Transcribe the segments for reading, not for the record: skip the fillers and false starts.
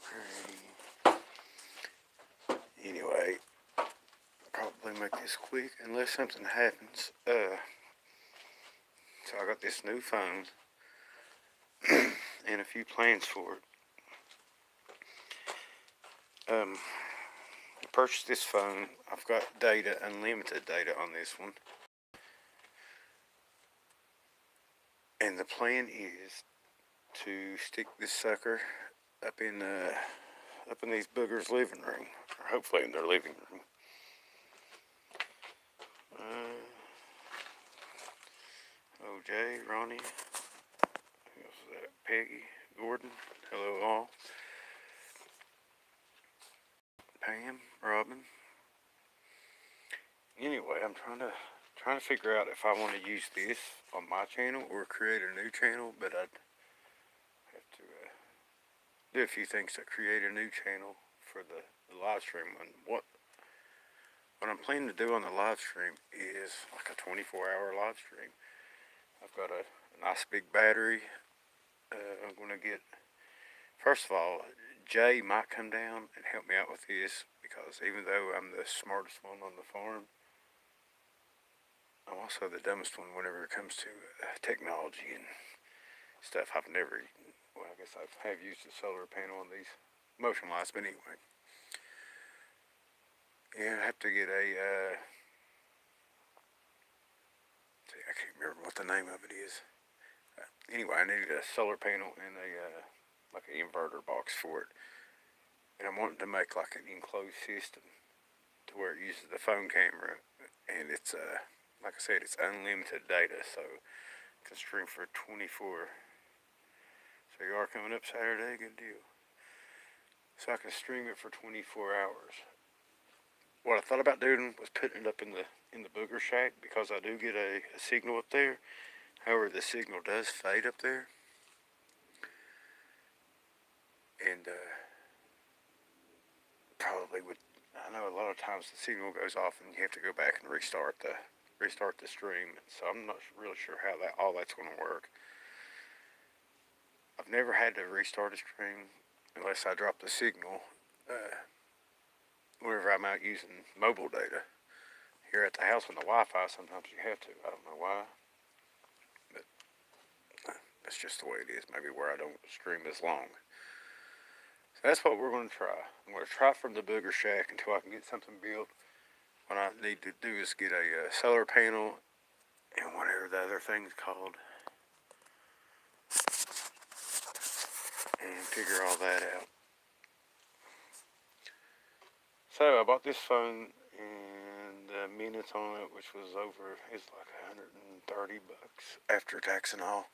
Pretty. Anyway, probably make this quick unless something happens. So I got this new phone and a few plans for it. I purchased this phone. I've got data, unlimited data on this one. And the plan is to stick this sucker up in these boogers' living room, or hopefully in their living room. OJ, Ronnie, who's that? Peggy, Gordon, hello all. Pam, Robin. Anyway, I'm trying to figure out if I want to use this on my channel or create a new channel, but I'd have to do a few things to create a new channel for the live stream. And what I'm planning to do on the live stream is like a 24-hour live stream. I've got a nice big battery. I'm going to get, first of all, Jay might come down and help me out with this, because even though I'm the smartest one on the farm, I'm also the dumbest one whenever it comes to technology and stuff. I've never, well, I guess I have used a solar panel on these motion lights, but anyway. Yeah, I have to get a, I can't remember what the name of it is. Anyway, I needed a solar panel and a, like an inverter box for it. And I'm wanting to make like an enclosed system to where it uses the phone camera, and it's like I said, it's unlimited data, so I can stream for 24. So you are coming up Saturday, good deal. So I can stream it for 24 hours. What I thought about doing was putting it up in the booger shack, because I do get a signal up there. However, the signal does fade up there, and probably would. I know a lot of times the signal goes off and you have to go back and restart the stream. So I'm not really sure how all that's going to work. I've never had to restart a stream unless I drop the signal whenever I'm out using mobile data. Here at the house on the Wi-Fi, sometimes you have to. I don't know why, but that's just the way it is. Maybe where I don't stream as long. So that's what we're going to try. I'm going to try from the booger shack until I can get something built. What I need to do is get a solar panel and whatever the other thing's called, and figure all that out. So I bought this phone, and the minutes on it, which was over, it's like $130 after tax and all.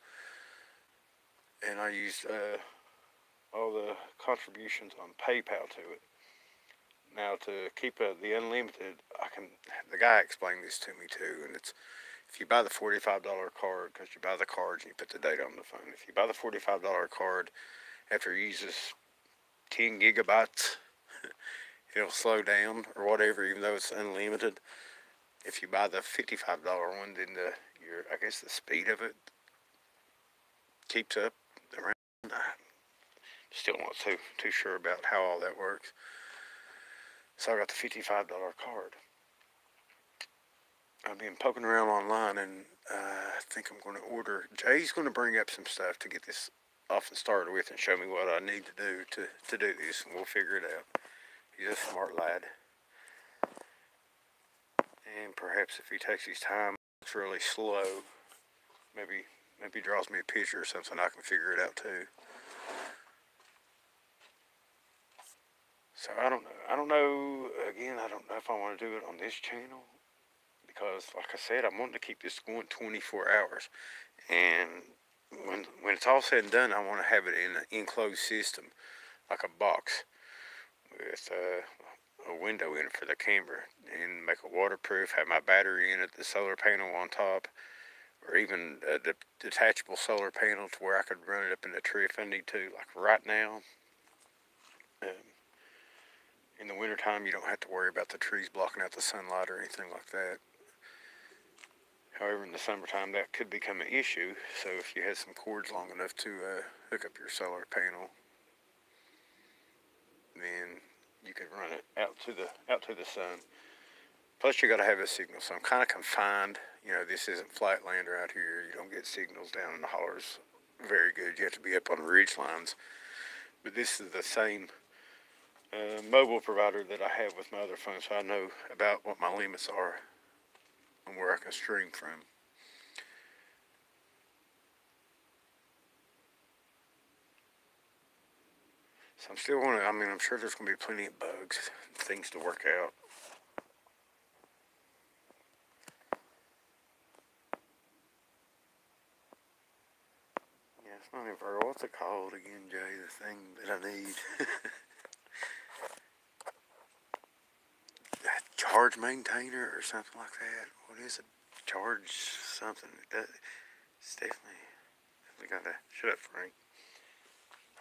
And I used all the contributions on PayPal to it. Now, to keep the unlimited, the guy explained this to me too, and it's, if you buy the $45 card, because you buy the cards and you put the data on the phone, if you buy the $45 card, after it uses 10 gigabytes, it'll slow down or whatever, even though it's unlimited. If you buy the $55 one, then I guess the speed of it keeps up around. Still not too sure about how all that works. So I got the $55 card. I've been poking around online, and I think I'm going to order. Jay's going to bring up some stuff to get this off and started with, and show me what I need to do to do this, and we'll figure it out. He's a smart lad. And perhaps if he takes his time, it's really slow, maybe draws me a picture or something, I can figure it out too. So I don't know. Again, I don't know if I want to do it on this channel, because like I said, I'm wanting to keep this going 24 hours. And when it's all said and done, I want to have it in an enclosed system, like a box with a window in it for the camera, and make it waterproof, have my battery in it, the solar panel on top, or even a detachable solar panel to where I could run it up in the tree if I need to. Like right now, in the wintertime, you don't have to worry about the trees blocking out the sunlight or anything like that. However, in the summertime, that could become an issue. So if you had some cords long enough to hook up your solar panel, then you could run it out to the sun. Plus, you got to have a signal, so I'm kind of confined. You know, this isn't flatland out here. You don't get signals down in the hollers very good. You have to be up on the ridge lines. But this is the same mobile provider that I have with my other phone, so I know about what my limits are and where I can stream from. So I'm still going to, I mean, I'm sure there's going to be plenty of bugs, things to work out. Yeah, it's not inverter. What's it called again, Jay? The thing that I need. Charge maintainer or something like that. What is it? Charge something. It's definitely got to. Shut up, Frank.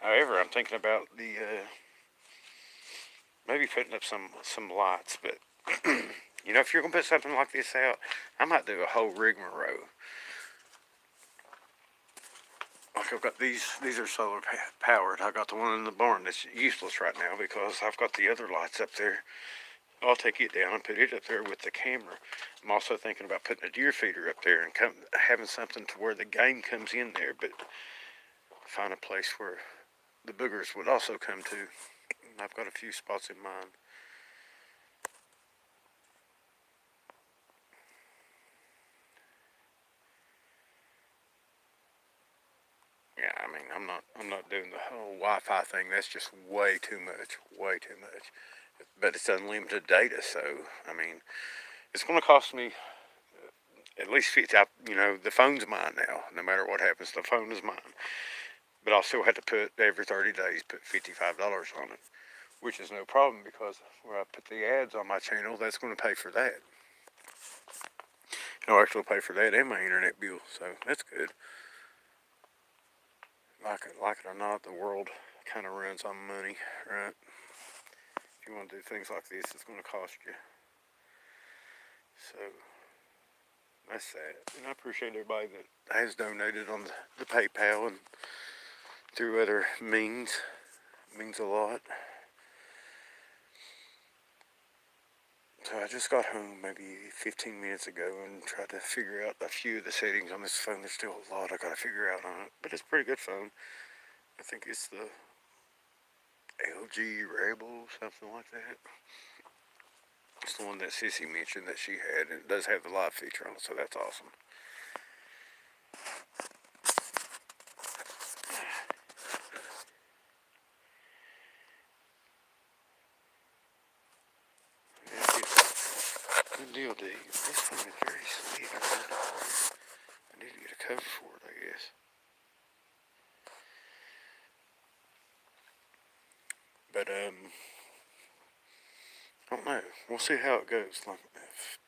However, I'm thinking about the maybe putting up some lights, but you know, if you're gonna put something like this out, I might do a whole rigmarole. Like I've got these are solar powered. I got the one in the barn that's useless right now because I've got the other lights up there. I'll take it down and put it up there with the camera. I'm also thinking about putting a deer feeder up there and having something to where the game comes in there, but find a place where the boogers would also come to. I've got a few spots in mind. Yeah, I mean, I'm not doing the whole Wi-Fi thing. That's just way too much, way too much. But it's unlimited data, so I mean, it's going to cost me at least 50. You know, the phone's mine now. No matter what happens, the phone is mine. But I'll still have to put every 30 days, put $55 on it, which is no problem because where I put the ads on my channel, that's going to pay for that. I'll actually pay for that and my internet bill, so that's good. Like it or not, the world kind of runs on money, right? If you want to do things like this, it's going to cost you. So that's sad. And I appreciate everybody that has donated on the PayPal and through other means. It means a lot. So I just got home maybe 15 minutes ago and tried to figure out a few of the settings on this phone. There's still a lot I got to figure out on it, but it's a pretty good phone. I think it's the LG Rebel, something like that. It's the one that Sissy mentioned that she had, and it does have the live feature on it, so that's awesome. Good deal, D. This thing is very sweet. I need to get a cover for it, I guess. But, I don't know. We'll see how it goes. Like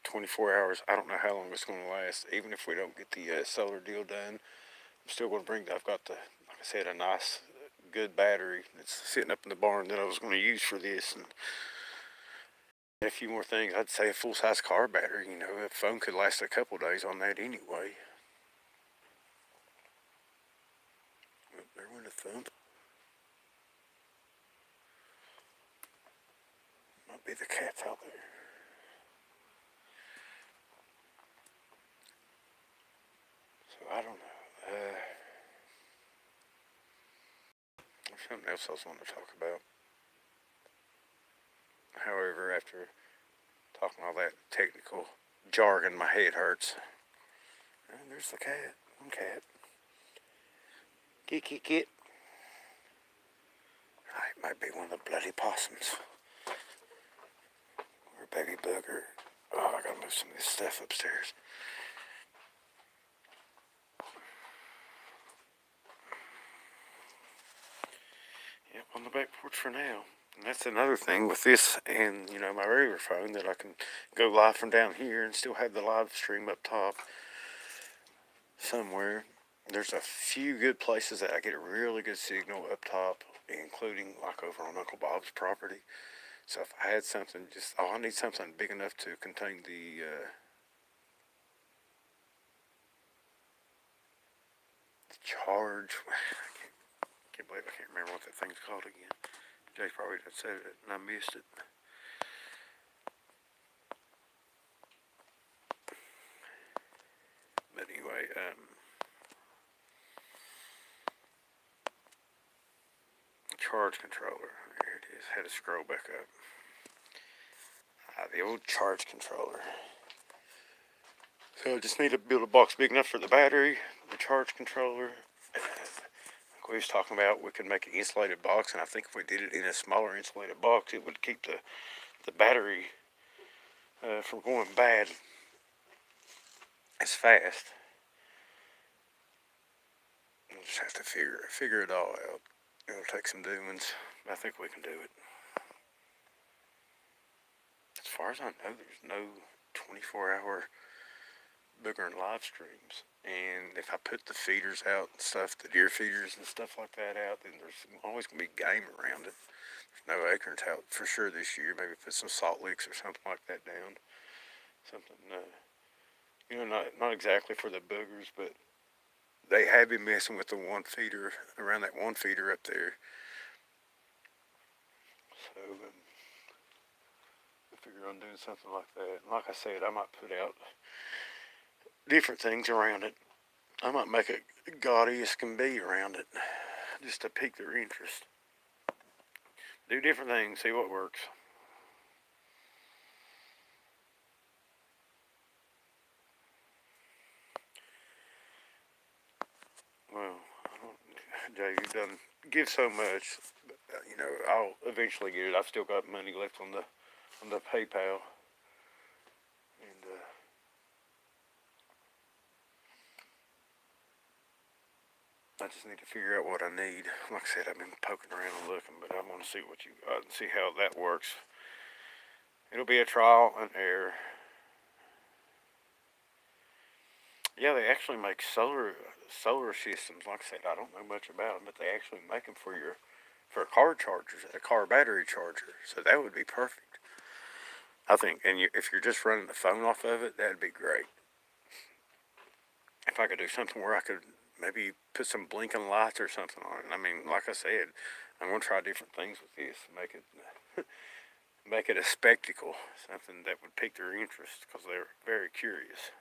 24 hours, I don't know how long it's going to last. Even if we don't get the solar deal done, I'm still going to bring, I've got the, like I said, a nice, good battery that's sitting up in the barn that I was going to use for this. And a few more things. I'd say a full-size car battery. You know, a phone could last a couple days on that anyway. Oh, there went a thump. Might be the cats out there. So I don't know. There's something else I was wanting to talk about. However, after talking all that technical jargon, my head hurts. And there's the cat. One cat. Kit. It might be one of the bloody possums. Or a baby bugger. Oh, I gotta move some of this stuff upstairs. Yep, on the back porch for now. And that's another thing with this and, you know, my regular phone, that I can go live from down here and still have the live stream up top somewhere. There's a few good places that I get a really good signal up top, including like over on Uncle Bob's property. So if I had something, I need something big enough to contain the charge. I can't believe I can't remember what that thing's called again. Jay probably done said it and I missed it. But anyway, charge controller. There it is. Had to scroll back up. The old charge controller. So I just need to build a box big enough for the battery, the charge controller. Like we was talking about, we could make an insulated box, and I think if we did it in a smaller insulated box, it would keep the battery from going bad as fast. We'll just have to figure it all out. It'll take some doings. I think we can do it. As far as I know, there's no 24-hour booger and live streams. And if I put the feeders out and stuff, the deer feeders and stuff like that out, then there's always going to be game around it. There's no acorns out for sure this year. Maybe put some salt licks or something like that down. Something, not exactly for the boogers, but they have been messing with the one feeder, around that one feeder up there. So, I figure on doing something like that. And like I said, I might put out different things around it. I might make it gaudy as can be around it, just to pique their interest. Do different things, see what works. Well, Jay, you've done give so much. But, I'll eventually get it. I've still got money left on the PayPal, and I just need to figure out what I need. Like I said, I've been poking around and looking, but I want to see what you got and see how that works. It'll be a trial and error. Yeah, they actually make solar systems. Like I said, I don't know much about them, but they actually make them for car chargers, a car battery charger. So that would be perfect, I think. And if you're just running the phone off of it, that'd be great. If I could do something where I could maybe put some blinking lights or something on it. I mean, like I said, I'm gonna try different things with this, make it a spectacle, something that would pique their interest because they're very curious.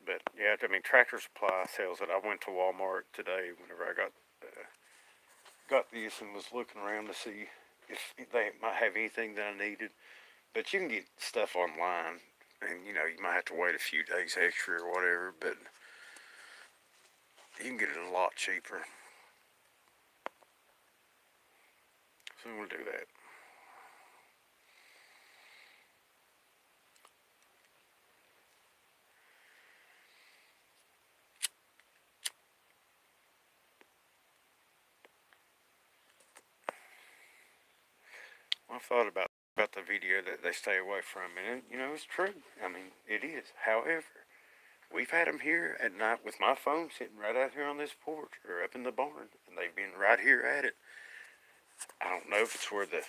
But yeah, I mean, Tractor Supply sells it. I went to Walmart today whenever I got this and was looking around to see if they might have anything that I needed. But you can get stuff online, and you might have to wait a few days extra or whatever. But you can get it a lot cheaper. So we'll do that. I've thought about the video that they stay away from, and it's true. I mean, it is. However, we've had them here at night with my phone sitting right out here on this porch or up in the barn, and they've been right here at it. I don't know if it's where the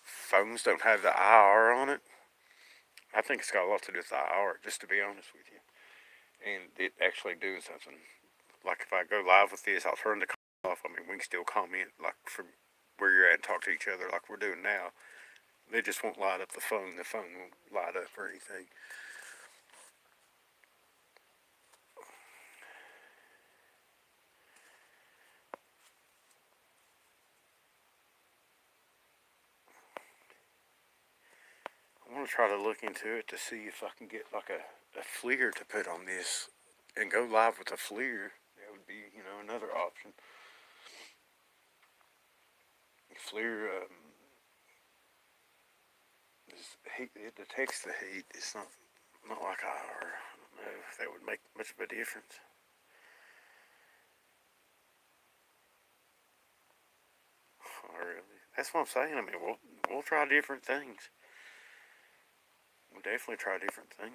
phones don't have the IR on it. I think it's got a lot to do with the IR, just to be honest with you. And it actually doing something. Like if I go live with this, I'll turn the call off. I mean, we can still comment like from where you're at and talk to each other like we're doing now. They just won't light up the phone. The phone won't light up or anything. I want to try to look into it to see if I can get like a FLIR to put on this and go live with a FLIR. That would be, another option. FLIR, it detects the heat. It's not like IR. I don't know if that would make much of a difference. Oh, really? That's what I'm saying. I mean, we'll try different things. We'll definitely try different things.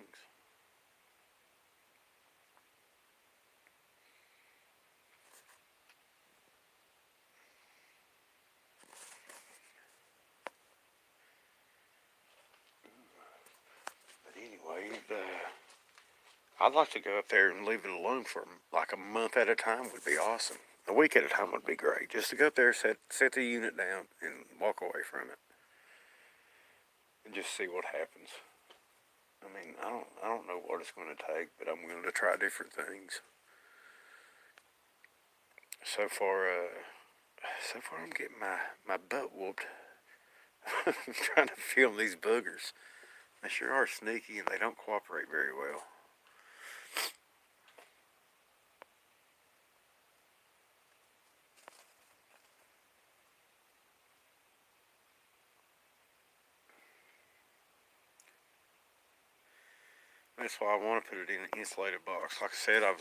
But anyway, I'd like to go up there and leave it alone for like a month at a time would be awesome. A week at a time would be great. Just to go up there, set the unit down, and walk away from it, and just see what happens. I mean, I don't know what it's going to take, but I'm willing to try different things. So far, I'm getting my butt whooped. I'm trying to film these boogers. They sure are sneaky, and they don't cooperate very well. That's why I want to put it in an insulated box. Like I said, I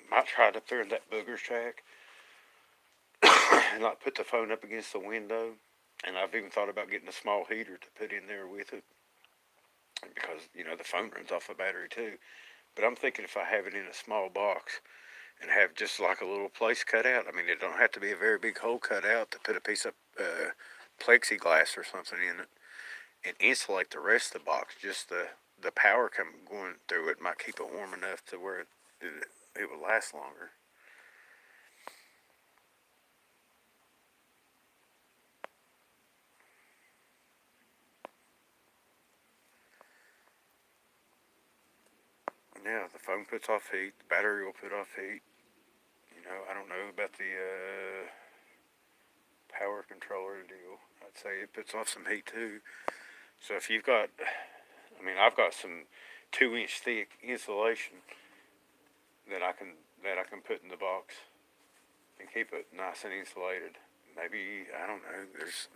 might try it up there in that booger shack and like put the phone up against the window. And I've even thought about getting a small heater to put in there with it, because the phone runs off a battery too. But I'm thinking if I have it in a small box and have just like a little place cut out. I mean, it don't have to be a very big hole cut out, to put a piece of plexiglass or something in it and insulate the rest of the box. Just the power going through it might keep it warm enough to where it will last longer. Yeah, the phone puts off heat. The battery will put off heat. I don't know about the power controller deal. I'd say it puts off some heat too. So if you've got, I've got some 2-inch thick insulation that I can put in the box and keep it nice and insulated. Maybe, I don't know. There's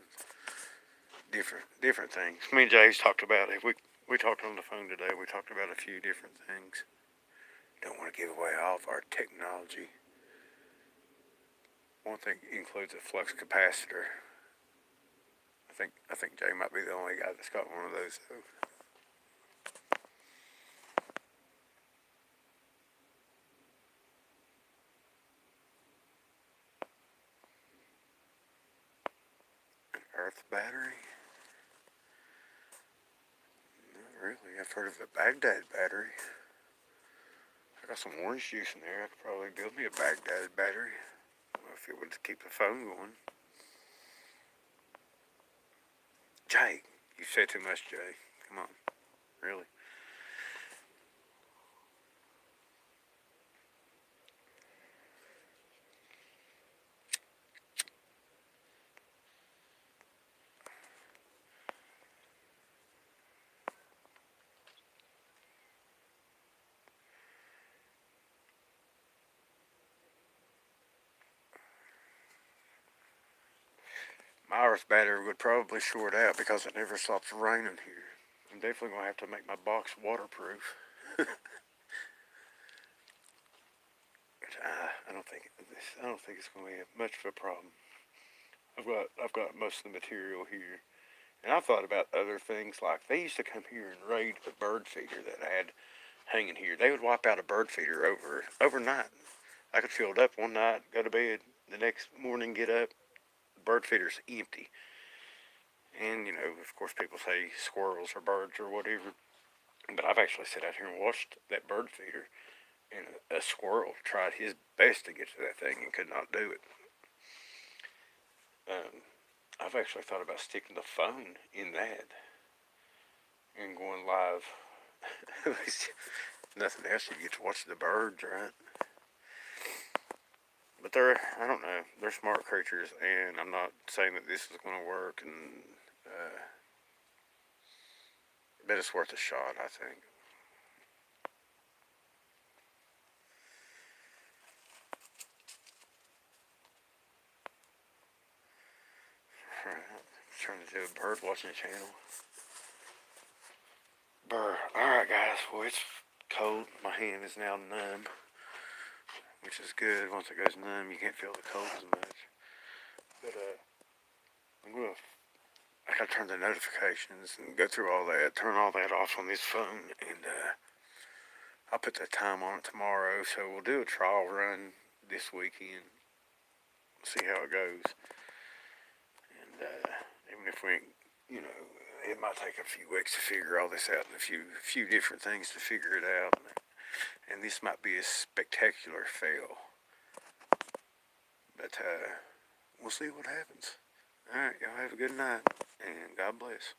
different things. Me and Jay's talked about it. We talked on the phone today. We talked about a few different things. Don't want to give away all of our technology. One thing includes a flux capacitor. I think Jay might be the only guy that's got one of those though. An earth battery? Not really. I've heard of a Baghdad battery. I got some orange juice in there. I could probably build me a Baghdad battery. Well, if it would keep the phone going. Jay, you said too much, Jay. Come on. Really? My earth battery would probably short out because it never stops raining here. I'm definitely going to have to make my box waterproof. I don't think it's going to be much of a problem. I've got most of the material here, and I've thought about other things. Like, they used to come here and raid the bird feeder that I had hanging here. They would wipe out a bird feeder overnight. I could fill it up one night, go to bed, the next morning get up, the bird feeder's empty. And of course, people say squirrels or birds or whatever, but I've actually sat out here and watched that bird feeder, and a squirrel tried his best to get to that thing and could not do it. I've actually thought about sticking the phone in that and going live. Nothing else, you get to watch the birds, right? But I don't know, they're smart creatures, and I'm not saying that this is going to work, but it's worth a shot, I think. Trying to do a bird watching channel. Alright guys, well, it's cold. My hand is now numb, which is good. Once it goes numb, you can't feel the cold as much. But I gotta turn the notifications and go through all that, turn all that off on this phone, and I'll put the time on it tomorrow. So we'll do a trial run this weekend, see how it goes. And even if we, it might take a few weeks to figure all this out, and a few different things to figure it out. And this might be a spectacular fail. But we'll see what happens. All right, y'all have a good night, and God bless.